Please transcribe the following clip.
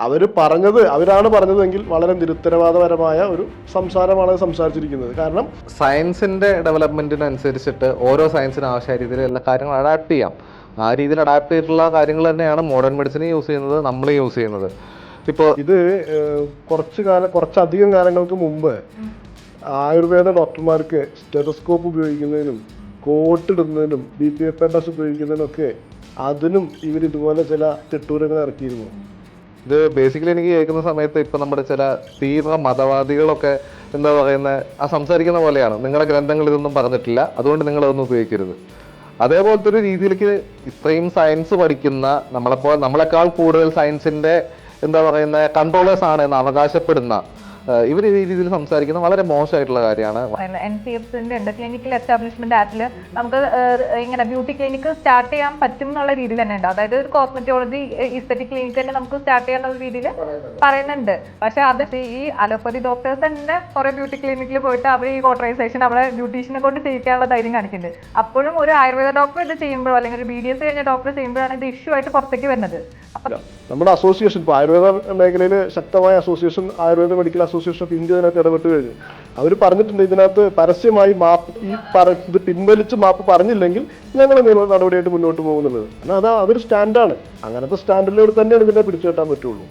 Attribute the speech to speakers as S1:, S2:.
S1: അവരാണ് പറഞ്ഞതെങ്കിൽ വളരെ നിരുത്തരവാദപരമായ ഒരു സംസാരമാണ് സംസാരിച്ചിരിക്കുന്നത്. കാരണം
S2: സയൻസിന്റെ ഡെവലപ്മെന്റിനനുസരിച്ചിട്ട് ഓരോ സയൻസിന് ആവശ്യമായ രീതിയിൽ എല്ലാ കാര്യങ്ങളും അഡാപ്റ്റ് ചെയ്യാം. ആ രീതിയിൽ അഡാപ്റ്റ് ചെയ്തിട്ടുള്ള കാര്യങ്ങൾ തന്നെയാണ് മോഡേൺ മെഡിസിൻ യൂസ് ചെയ്യുന്നത്, നമ്മൾ യൂസ് ചെയ്യുന്നത്. ഇപ്പോൾ
S1: ഇത് കുറച്ചധികം കാലങ്ങൾക്ക് മുമ്പ് ആയുർവേദ ഡോക്ടർമാർക്ക് സ്റ്റെതസ്കോപ്പ് ഉപയോഗിക്കുന്നതിനും കോട്ടിടുന്നതിനും BPFNS ഉപയോഗിക്കുന്നതിനൊക്കെ അതിനും ഇതുപോലെ ചില തിട്ടൂരങ്ങൾ ഇറക്കിയിരുന്നു.
S2: ഇത് ബേസിക്കലി എനിക്ക് കേൾക്കുന്ന സമയത്ത് ഇപ്പം നമ്മുടെ ചില തീവ്ര മതവാദികളൊക്കെ എന്താ പറയുന്നത് സംസാരിക്കുന്ന പോലെയാണ്, നിങ്ങളുടെ ഗ്രന്ഥങ്ങൾ ഇതൊന്നും പറഞ്ഞിട്ടില്ല, അതുകൊണ്ട് നിങ്ങളതൊന്നും ഉപയോഗിക്കരുത്. അതേപോലത്തെ ഒരു രീതിയിലേക്ക് ഇത്രയും സയൻസ് പഠിക്കുന്ന നമ്മളെക്കാൾ കൂടുതൽ സയൻസിന്റെ എന്താ പറയുന്ന കൺട്രോളേഴ്സ് ആണ് എന്ന് അവകാശപ്പെടുന്ന ഇവർ ഈ രീതിയിൽ സംസാരിക്കുന്നത് വളരെ മോശമായിട്ടുള്ള കാര്യമാണ്.
S3: NCFന്റെ ക്ലിനിക്കൽ എസ്റ്റാബ്ലിഷ്മെന്റ് ആക്ടിൽ നമുക്ക് ഇങ്ങനെ ബ്യൂട്ടി ക്ലിനിക്ക് സ്റ്റാർട്ട് ചെയ്യാൻ പറ്റും എന്നുള്ള രീതിയിൽ തന്നെ ഉണ്ട്. അതായത് ഒരു കോസ്മെറ്റോളജി ഇസ്തെറ്റിക് ക്ലിനിക്ക് തന്നെ നമുക്ക് സ്റ്റാർട്ട് ചെയ്യാനുള്ള രീതിയിൽ പറയുന്നുണ്ട്. പക്ഷെ അത് ഈ അലോപ്പതി ഡോക്ടേഴ്സ് തന്നെ കുറെ ബ്യൂട്ടി ക്ലിനിക്കിൽ പോയിട്ട് അവർ ഈ ഓട്ടറൈസേഷൻ അവിടെ ബ്യൂട്ടീഷ്യനെ കൊണ്ട് ചെയ്യിക്കാനുള്ള ധൈര്യം കാണിക്കുന്നുണ്ട്. അപ്പോഴും ഒരു ആയുർവേദ ഡോക്ടർ ഇത് ചെയ്യുമ്പോഴോ അല്ലെങ്കിൽ ഒരു BDS കഴിഞ്ഞ ഡോക്ടർ ചെയ്യുമ്പോഴാണ് ഇത് ഇഷ്യൂ ആയിട്ട് പുറത്തേക്ക് വരുന്നത്.
S1: നമ്മുടെ അസോസിയേഷൻ ഇപ്പോൾ ആയുർവേദ മേഖലയിൽ ശക്തമായ association, Ayurveda medical association of India ഇതിനകത്ത് ഇടപെട്ട് കഴിഞ്ഞു. അവർ പറഞ്ഞിട്ടുണ്ട് ഇതിനകത്ത് പരസ്യമായി ഇത് പിൻവലിച്ച് മാപ്പ് പറഞ്ഞില്ലെങ്കിൽ ഞങ്ങൾ നിയമ നടപടിയായിട്ട് മുന്നോട്ട് പോകുന്നുള്ളത്. കാരണം അതൊരു സ്റ്റാൻഡാണ്. അങ്ങനത്തെ സ്റ്റാൻഡിലൂടെ തന്നെയാണ് ഇതിനെ പിടിച്ചു കെട്ടാൻ പറ്റുള്ളൂ.